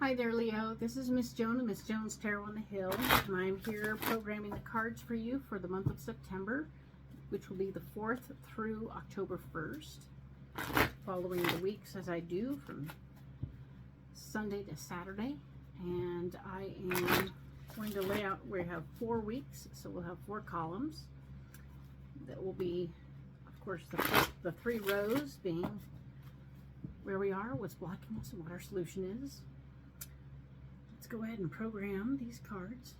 Hi there, Leo. This is Miss Joan of Miss Joan's Tarot on the Hill, and I'm here programming the cards for you for the month of September, which will be the 4th through October 1st, following the weeks as I do from Sunday to Saturday. And I am going to lay out, we have 4 weeks, so we'll have 4 columns. That will be, of course, the 3 rows being where we are, what's blocking us, and what our solution is. Let's go ahead and program these cards.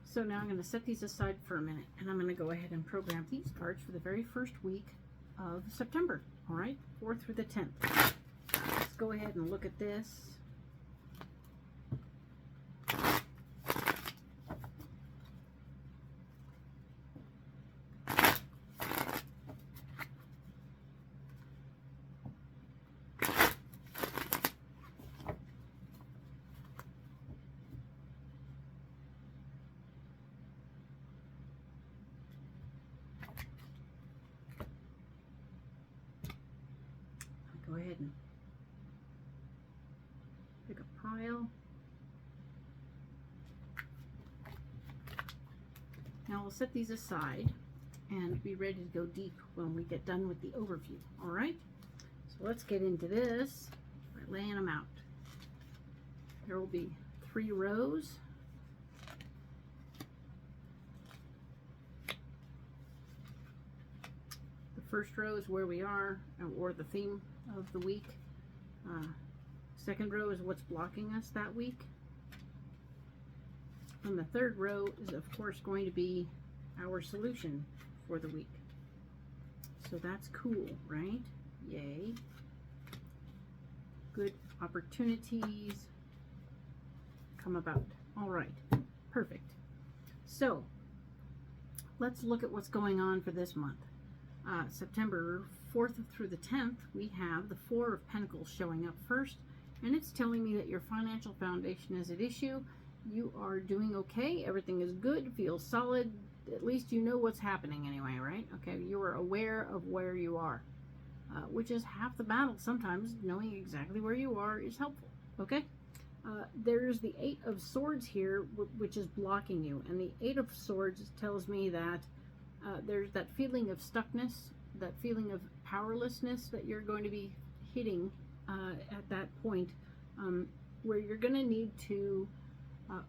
So now I'm going to set these aside for a minute, and I'm going to go ahead and program these cards for the very first week of September. All right, 4th through the 10th. Let's go ahead and look at this. Go ahead and pick a pile. Now we'll set these aside and be ready to go deep when we get done with the overview. All right, so let's get into this by laying them out. There will be 3 rows. The first row is where we are, or the theme of the week. Second row is what's blocking us that week. And the third row is, of course, going to be our solution for the week. So that's cool, right? Yay. Good opportunities come about. All right, perfect. So let's look at what's going on for this month. September 4th through the 10th, we have the 4 of Pentacles showing up first, and it's telling me that your financial foundation is at issue. You are doing okay. Everything is good, feels solid. At least you know what's happening anyway, right? Okay, you are aware of where you are, which is half the battle. Sometimes knowing exactly where you are is helpful, okay? There's the 8 of Swords here, which is blocking you, and the 8 of Swords tells me that there's that feeling of stuckness, that feeling of powerlessness that you're going to be hitting at that point, where you're going to need to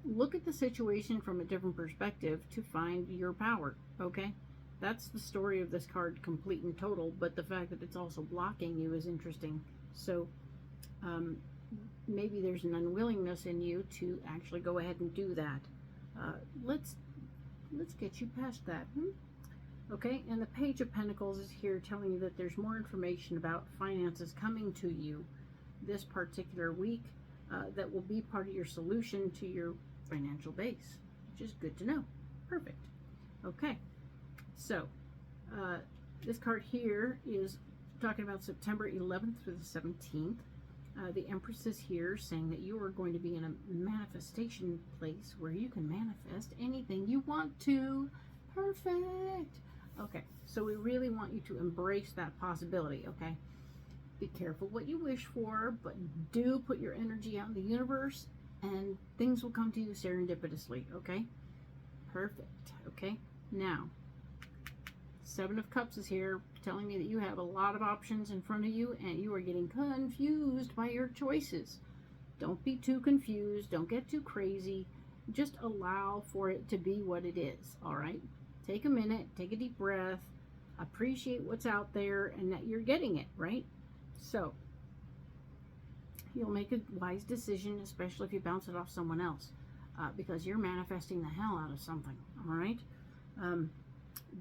look at the situation from a different perspective to find your power, okay? That's the story of this card, complete and total, but the fact that it's also blocking you is interesting. So maybe there's an unwillingness in you to actually go ahead and do that. Let's get you past that. Okay, and the Page of Pentacles is here telling you that there's more information about finances coming to you this particular week that will be part of your solution to your financial base, which is good to know. Perfect. Okay, so this card here is talking about September 11th through the 17th. The Empress is here saying that you are going to be in a manifestation place where you can manifest anything you want to. Perfect. Okay, so we really want you to embrace that possibility, okay? Be careful what you wish for, but do put your energy out in the universe and things will come to you serendipitously, okay? Perfect, okay? Now, 7 of Cups is here telling me that you have a lot of options in front of you and you are getting confused by your choices. Don't be too confused. Don't get too crazy. Just allow for it to be what it is, all right? Take a minute, take a deep breath, appreciate what's out there and that you're getting it, right? So you'll make a wise decision, especially if you bounce it off someone else, because you're manifesting the hell out of something, all right?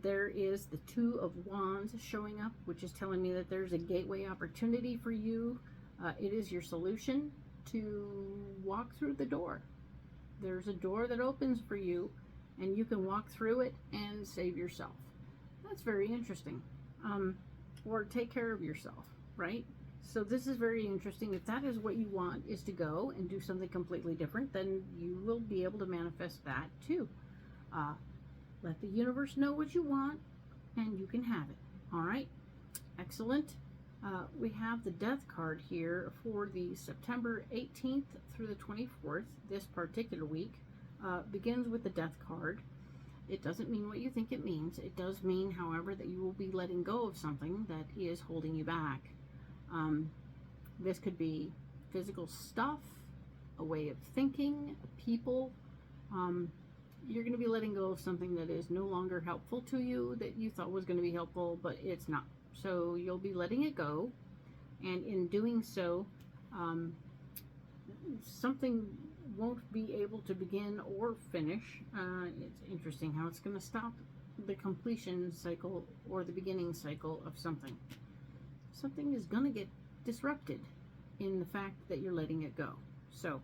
There is the 2 of Wands showing up, which is telling me that there's a gateway opportunity for you. It is your solution to walk through the door. There's a door that opens for you and you can walk through it and save yourself. That's very interesting. Or take care of yourself, right? So this is very interesting. If that is what you want, is to go and do something completely different, then you will be able to manifest that too. Let the universe know what you want and you can have it. All right, excellent. We have the death card here for the September 18th through the 24th. This particular week begins with the death card. It doesn't mean what you think it means. It does mean, however, that you will be letting go of something that is holding you back. This could be physical stuff, a way of thinking, people. You're going to be letting go of something that is no longer helpful to you, that you thought was going to be helpful, but it's not. So you'll be letting it go, and in doing so, something won't be able to begin or finish. It's interesting how it's going to stop the completion cycle or the beginning cycle of something. Something is going to get disrupted in the fact that you're letting it go. So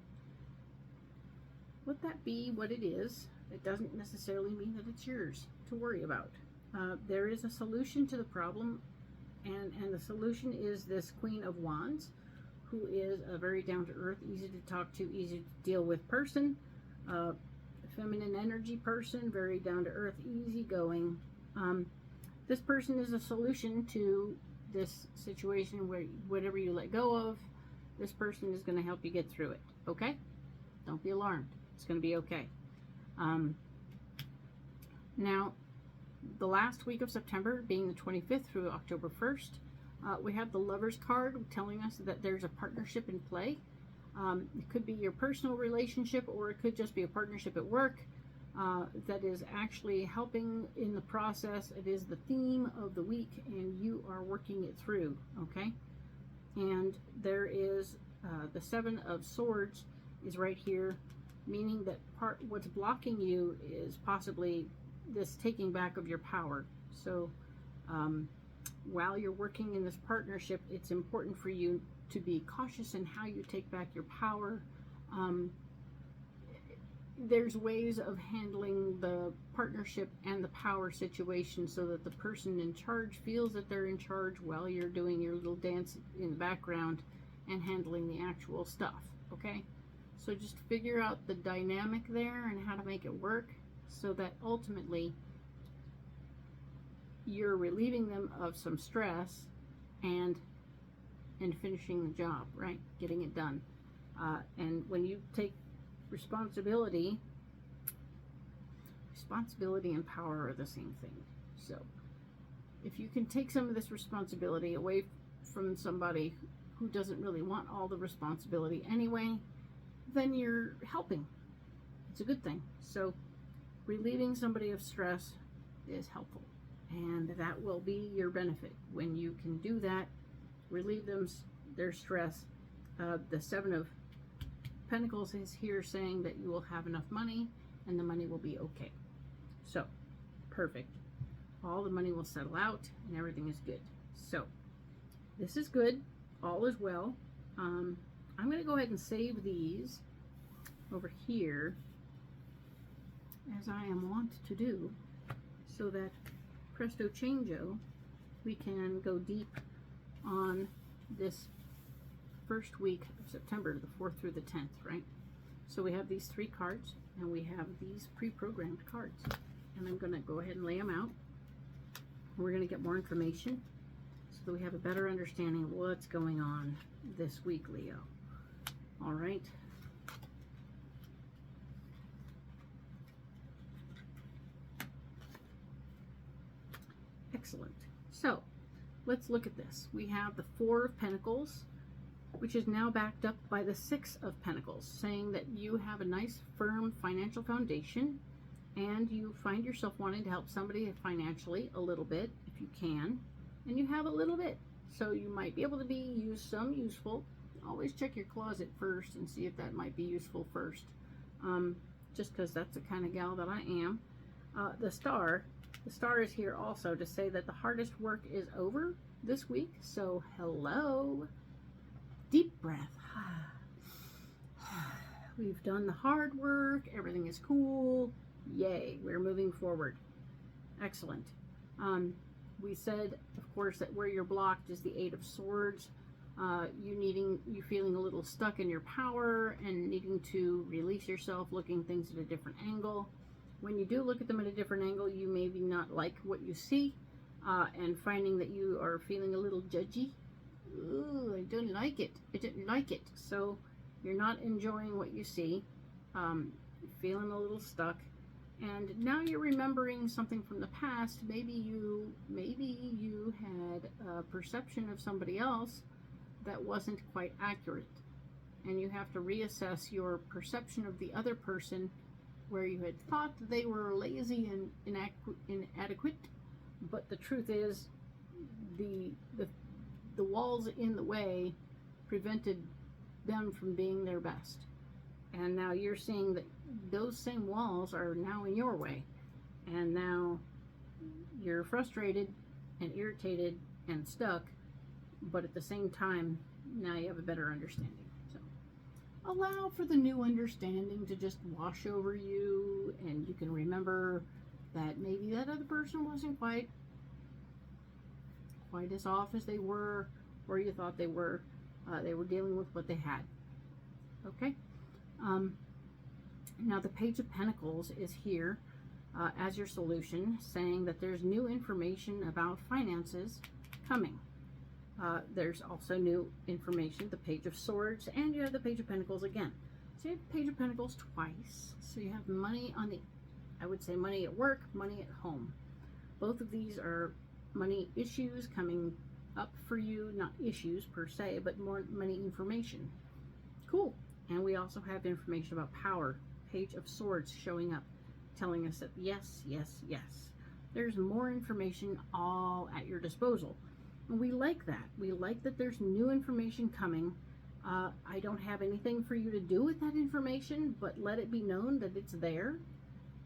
let that be what it is. It doesn't necessarily mean that it's yours to worry about. There is a solution to the problem, and the solution is this Queen of Wands, who is a very down-to-earth, easy to talk to, easy to deal with person, feminine energy person, very down-to-earth, easygoing. This person is a solution to this situation where whatever you let go of, this person is going to help you get through it. Okay? Don't be alarmed. It's going to be okay. Now, the last week of September, being the 25th through October 1st, we have the Lover's card telling us that there's a partnership in play. It could be your personal relationship, or it could just be a partnership at work that is actually helping in the process. It is the theme of the week, and you are working it through, okay? And there is the Seven of Swords is right here, meaning that what's blocking you is possibly this taking back of your power. So while you're working in this partnership, it's important for you to be cautious in how you take back your power. There's ways of handling the partnership and the power situation so that the person in charge feels that they're in charge while you're doing your little dance in the background and handling the actual stuff, okay? So just figure out the dynamic there and how to make it work so that ultimately you're relieving them of some stress and finishing the job, right? Getting it done. And when you take responsibility and power are the same thing. So if you can take some of this responsibility away from somebody who doesn't really want all the responsibility anyway, then you're helping. It's a good thing. So relieving somebody of stress is helpful, and that will be your benefit when you can do that. Relieve them their stress. The Seven of Pentacles is here saying that you will have enough money and the money will be okay. So perfect. All the money will settle out and everything is good. So this is good. All is well. I'm going to go ahead and save these over here, as I am wont to do, so that presto changeo, we can go deep on this first week of September, the 4th through the 10th, right? So we have these 3 cards, and we have these pre-programmed cards, and I'm going to go ahead and lay them out. We're going to get more information so that we have a better understanding of what's going on this week, Leo. All right. Excellent. So let's look at this. We have the 4 of Pentacles, which is now backed up by the 6 of Pentacles, saying that you have a nice, firm financial foundation, and you find yourself wanting to help somebody financially a little bit, if you can, and you have a little bit. So you might be able to be useful. Always check your closet first and see if that might be useful first, just because that's the kind of gal that I am. The star is here also to say that the hardest work is over this week. So hello, deep breath. We've done the hard work. Everything is cool. Yay, we're moving forward. Excellent. We said, of course, that where you're blocked is the 8 of Swords. you feeling a little stuck in your power and needing to release yourself, looking things at a different angle. When you do look at them at a different angle, you maybe not like what you see, and finding that you are feeling a little judgy. Ooh, I don't like it. I didn't like it. So you're not enjoying what you see, feeling a little stuck, and now you're remembering something from the past. Maybe you had a perception of somebody else that wasn't quite accurate, and you have to reassess your perception of the other person, where you had thought they were lazy and inadequate, but the truth is the walls in the way prevented them from being their best. And now you're seeing that those same walls are now in your way, and now you're frustrated and irritated and stuck, but at the same time now you have a better understanding. So allow for the new understanding to just wash over you, and you can remember that maybe that other person wasn't quite as off as they were, or you thought they were. They were dealing with what they had. Okay. Now the Page of Pentacles is here as your solution, saying that there's new information about finances coming. There's also new information, the Page of Swords, and you have the Page of Pentacles again. So you have the Page of Pentacles twice. So you have money on the, I would say money at work, money at home. Both of these are money issues coming up for you, not issues per se, but more money information. Cool. And we also have information about power. Page of Swords showing up, telling us that yes, yes, yes. There's more information all at your disposal. And we like that. We like that there's new information coming. I don't have anything for you to do with that information, but let it be known that it's there.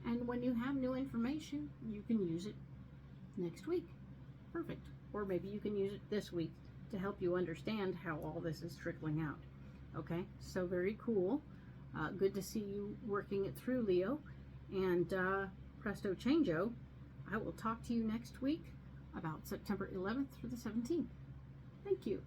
And when you have new information, you can use it next week. Perfect. Or maybe you can use it this week to help you understand how all this is trickling out. Okay, so very cool. Good to see you working it through, Leo. And presto changeo, I will talk to you next week about September 11th through the 17th. Thank you.